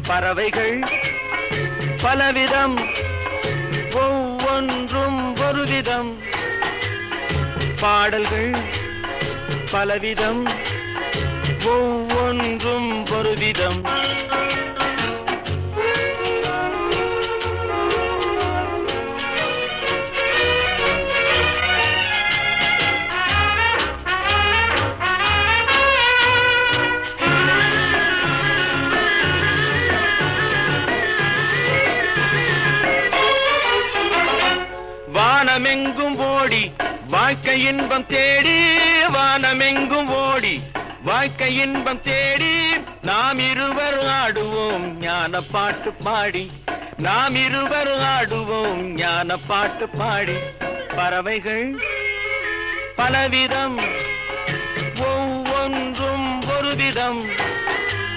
பறவைகள் பலவிதம், ஒவ்வொன்றும் ஒரு விதம். பாடல்கள் பலவிதம், ஒவ்வொன்றும் ஒரு விதம். வானமெங்கும் ஓடி வாழ்க்கை இன்பம் தேடி, வானமெங்கும் ஓடி வாழ்க்கை இன்பம் தேடி, நாம் இருவர் ஆடுவோம் ஞான பாட்டு பாடி, நாம் இருவர் ஆடுவோம் ஞான பாட்டு பாடி. பறவைகள் பலவிதம், ஒவ்வொன்றும் ஒரு விதம்.